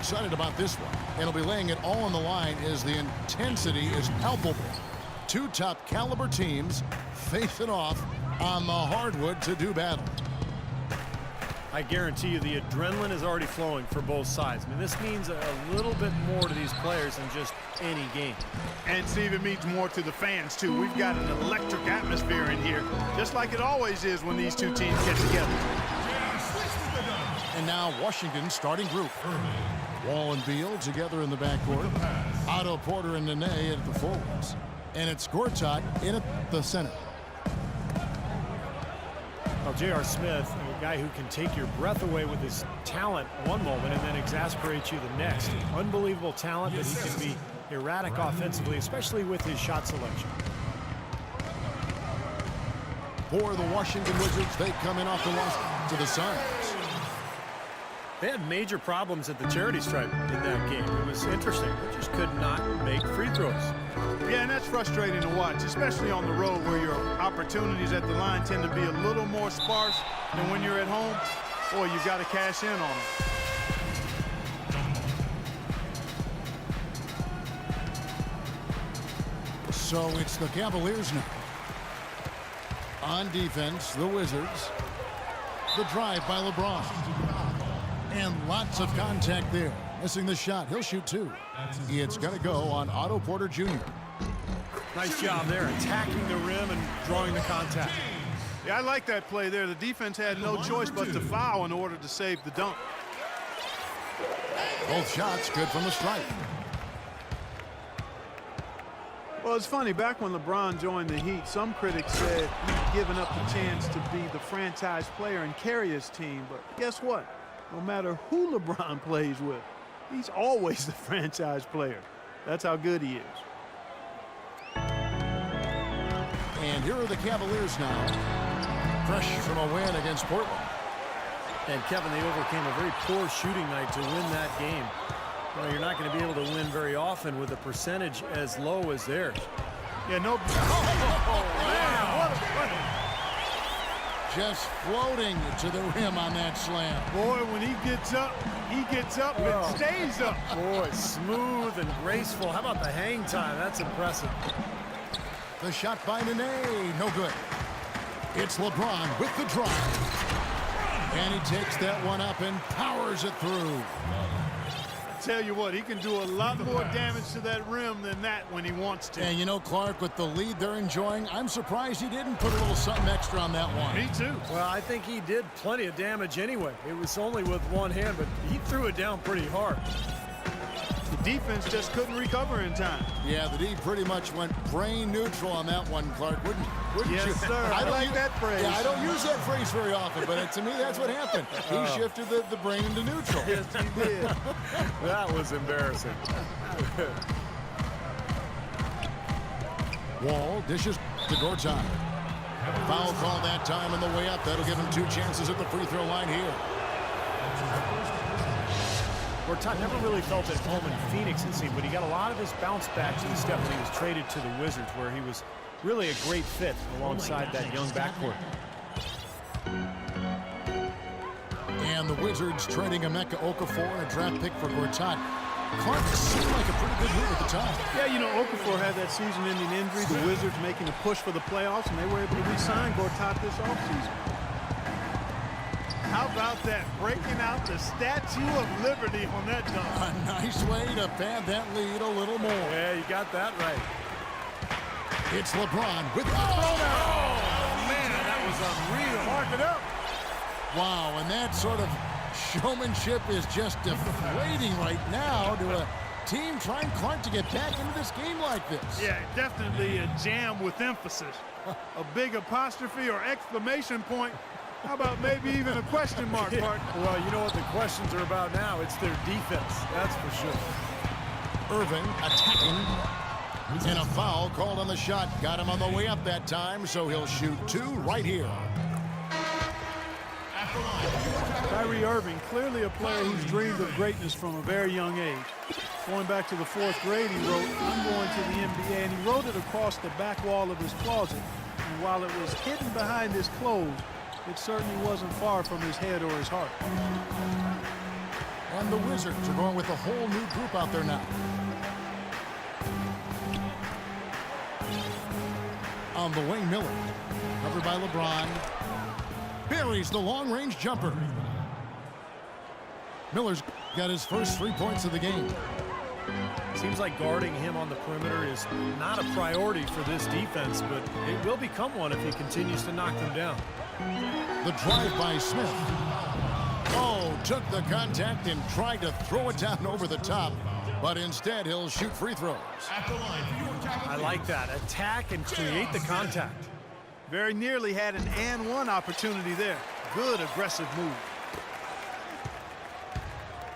excited about this one. And he'll be laying it all on the line as the intensity is palpable. Two top caliber teams facing off on the hardwood to do battle. I guarantee you the adrenaline is already flowing for both sides. I mean, this means a little bit more to these players than just any game. And Steve, it means more to the fans, too. We've got an electric atmosphere in here, just like it always is when these two teams get together. And now Washington's starting group. Wall and Beal together in the backcourt. Otto Porter and Nene at the forwards. And it's Gortat in at the center. Well, J.R. Smith, a guy who can take your breath away with his talent one moment and then exasperate you the next. Unbelievable talent, but he can be erratic offensively, especially with his shot selection. For the Washington Wizards, they come in off the loss to the Suns. They had major problems at the charity stripe in that game. It was interesting. They just could not make free throws. Yeah, and that's frustrating to watch, especially on the road where your opportunities at the line tend to be a little more sparse than when you're at home. Boy, you've got to cash in on it. So it's the Cavaliers now. On defense, the Wizards. The drive by LeBron. And lots of contact there. Missing the shot. He'll shoot two. It's going to go on Otto Porter Jr. Nice job there, attacking the rim and drawing the contact. Yeah, I like that play there. The defense had no choice but to foul in order to save the dunk. Both shots good from the stripe. Well, it's funny. Back when LeBron joined the Heat, some critics said he'd given up the chance to be the franchise player and carry his team. But guess what? No matter who LeBron plays with, he's always the franchise player. That's how good he is. And here are the Cavaliers now. Fresh from a win against Portland. And Kevin, they overcame a very poor shooting night to win that game. Well, you're not going to be able to win very often with a percentage as low as theirs. Yeah, no. Wow. Just floating to the rim on that slam. Boy, when he gets up and stays up. Boy, smooth and graceful. How about the hang time? That's impressive. The shot by Nene, no good. It's LeBron with the drive. And he takes that one up and powers it through. Tell you what, he can do a lot more damage to that rim than that when he wants to. And you know, Clark, with the lead they're enjoying, I'm surprised he didn't put a little something extra on that one. Me too. Well, I think he did plenty of damage anyway. It was only with one hand, but he threw it down pretty hard. The defense just couldn't recover in time. Yeah, the D pretty much went brain neutral on that one, Clark, wouldn't you? Yes, sir. I like that phrase. Yeah, I don't use that phrase very often, but to me, that's what happened. He shifted the brain into neutral. Yes, he did. That was embarrassing. Wall dishes to Gortat. Foul call that time on the way up. That'll give him two chances at the free throw line here. Gortat never really felt at home in Phoenix, it seemed, but he got a lot of his bounce backs and stuff when he was traded to the Wizards, where he was really a great fit alongside that young backcourt. And the Wizards trading Emeka Okafor and a draft pick for Gortat. Clark seemed like a pretty good move at the time. Yeah, you know, Okafor had that season-ending injury. The Wizards making a push for the playoffs, and they were able to re-sign Gortat this offseason. How about that, breaking out the Statue of Liberty on that dunk? A nice way to pad that lead a little more. Yeah, you got that right. It's LeBron with the Man, that was unreal. Mark it up. Wow, and that sort of showmanship is just deflating right now to a team trying, Clark, to get back into this game like this. Yeah, definitely a jam with emphasis. A big apostrophe or exclamation point. How about maybe even a question mark, Mark? Well, you know what the questions are about now. It's their defense, that's for sure. Irving attacking. And a foul called on the shot. Got him on the way up that time, so he'll shoot two right here. Kyrie Irving, clearly a player who's dreamed of greatness from a very young age. Going back to the 4th grade, he wrote, "I'm going to the NBA," and he wrote it across the back wall of his closet. And while it was hidden behind his clothes, it certainly wasn't far from his head or his heart. And the Wizards are going with a whole new group out there now. On the wing, Miller. Covered by LeBron. Buries the long-range jumper. Miller's got his first 3 points of the game. Seems like guarding him on the perimeter is not a priority for this defense, but it will become one if he continues to knock them down. The drive by Smith. Oh, took the contact and tried to throw it down over the top, but instead he'll shoot free throws. I like that. Attack and create the contact. Very nearly had an and one opportunity there. Good aggressive move.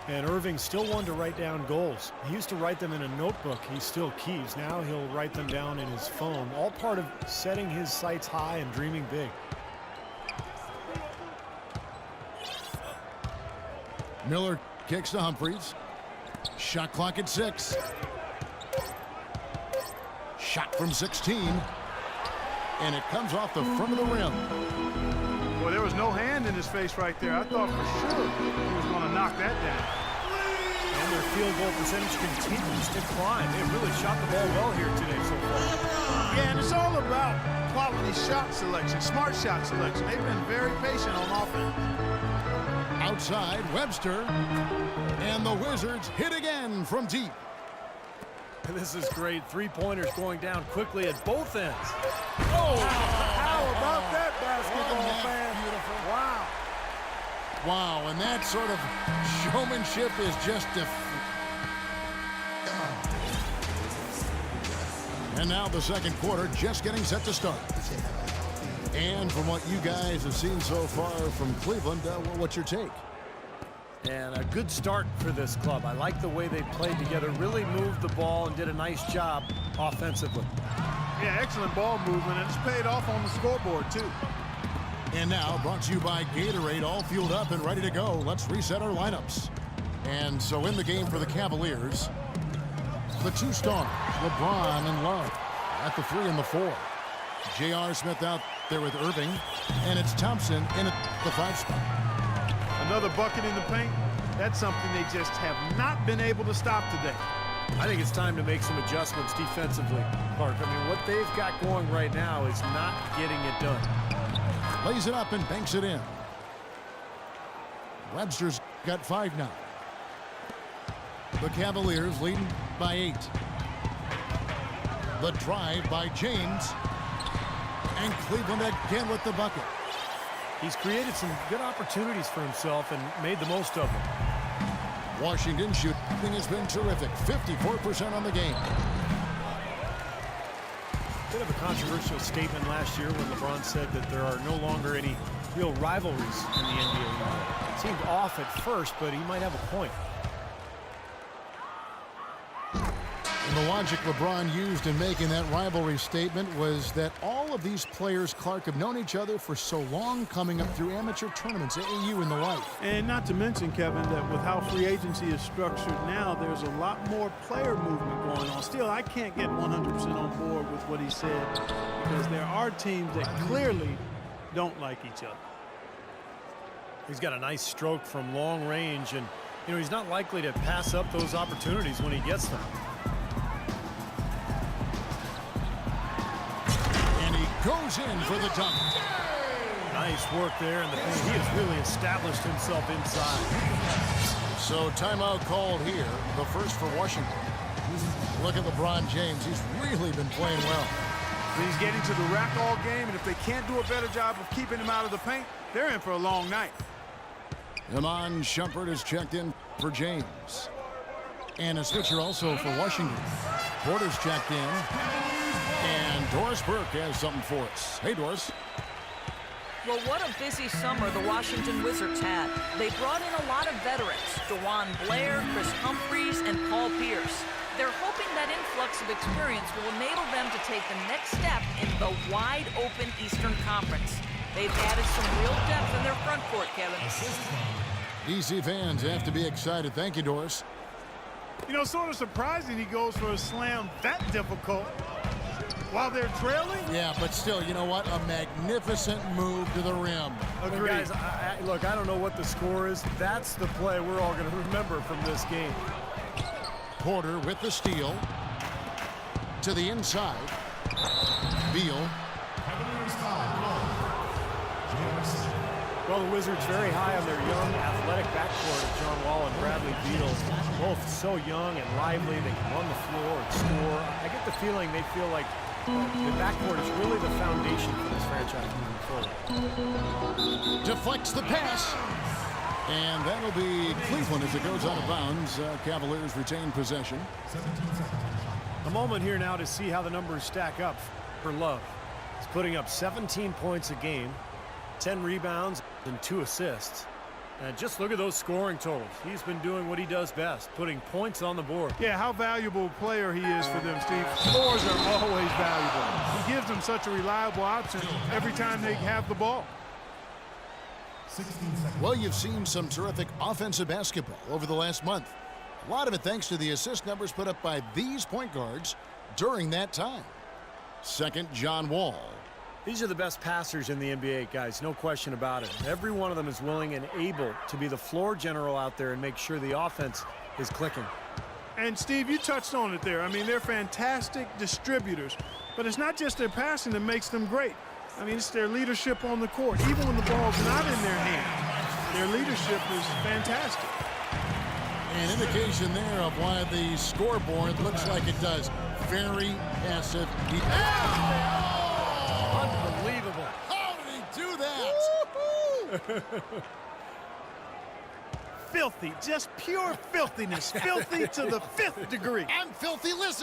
And Irving still one to write down goals. He used to write them in a notebook. He still keeps. Now he'll write them down in his phone. All part of setting his sights high and dreaming big. Miller kicks to Humphries. Shot clock at 6. Shot from 16. And it comes off the front of the rim. Boy, there was no hand in his face right there. I thought for sure he was going to knock that down. And their field goal percentage continues to climb. They really shot the ball well here today so far. Yeah, and it's all about quality shot selection, smart shot selection. They've been very patient on offense. Outside, Webster. And the Wizards hit again from deep. This is great. Three-pointers going down quickly at both ends. Oh, how about that basketball fan? Beautiful. Wow. Wow, and that sort of showmanship is just And now the second quarter just getting set to start. And from what you guys have seen so far from Cleveland, what's your take? And a good start for this club. I like the way they played together, really moved the ball and did a nice job offensively. Yeah, excellent ball movement, and it's paid off on the scoreboard, too. And now, brought to you by Gatorade, all fueled up and ready to go. Let's reset our lineups. And so in the game for the Cavaliers, the two stars, LeBron and Love, at the 3 and the 4. J.R. Smith out there with Irving, and it's Thompson in at the 5 spot. Another bucket in the paint. That's something they just have not been able to stop today. I think it's time to make some adjustments defensively, Clark. I mean, what they've got going right now is not getting it done. Lays it up and banks it in. Webster's got 5 now. The Cavaliers leading by 8. The drive by James. And Cleveland again with the bucket. He's created some good opportunities for himself and made the most of them. Washington shooting has been terrific. 54% on the game. Bit of a controversial statement last year when LeBron said that there are no longer any real rivalries in the NBA. It seemed off at first, but he might have a point. And the logic LeBron used in making that rivalry statement was that all of these players, Clark, have known each other for so long, coming up through amateur tournaments, AAU and the like. And not to mention, Kevin, that with how free agency is structured now, there's a lot more player movement going on. Still, I can't get 100% on board with what he said because there are teams that clearly don't like each other. He's got a nice stroke from long range, and you know he's not likely to pass up those opportunities when he gets them. Goes in for the dunk. Nice work there in the paint. He has really established himself inside. So timeout called here, the first for Washington. Look at LeBron James. He's really been playing well. He's getting to the rack all game, and if they can't do a better job of keeping him out of the paint, they're in for a long night. Iman Shumpert is checked in for James. And a switcher also for Washington. Porter's checked in. And Doris Burke has something for us. Hey, Doris. Well, what a busy summer the Washington Wizards had. They brought in a lot of veterans, DeJuan Blair, Chris Humphries, and Paul Pierce. They're hoping that influx of experience will enable them to take the next step in the wide-open Eastern Conference. They've added some real depth in their front court, Kevin. DC fans have to be excited. Thank you, Doris. You know, sort of surprising he goes for a slam that difficult. while they're trailing? Yeah, but still, you know what? A magnificent move to the rim. But Agreed. guys, look, I don't know what the score is. That's the play we're all going to remember from this game. Porter with the steal. To the inside. Beal. Well, the Wizards very high on their young, athletic backcourt of John Wall and Bradley Beal. Both so young and lively. They can run the floor and score. I get the feeling they feel like the backcourt is really the foundation for this franchise moving forward. Deflects the pass. And that'll be Cleveland as it goes out of bounds. Cavaliers retain possession. A moment here now to see how the numbers stack up for Love. He's putting up 17 points a game, 10 rebounds, and 2 assists. And just look at those scoring totals. He's been doing what he does best, putting points on the board. Yeah, how valuable a player he is for them, Steve. Scores are always valuable. He gives them such a reliable option every time they have the ball. Well, you've seen some terrific offensive basketball over the last month. A lot of it thanks to the assist numbers put up by these point guards during that time. Second, John Wall. These are the best passers in the NBA, guys, no question about it. Every one of them is willing and able to be the floor general out there and make sure the offense is clicking. And, Steve, you touched on it there. I mean, they're fantastic distributors. But it's not just their passing that makes them great. I mean, it's their leadership on the court. Even when the ball's not in their hand, their leadership is fantastic. An indication there of why the scoreboard looks like it does. Very passive. Unbelievable. How did he do that? Filthy, just pure filthiness. Filthy to the 5th degree. I'm filthy listening.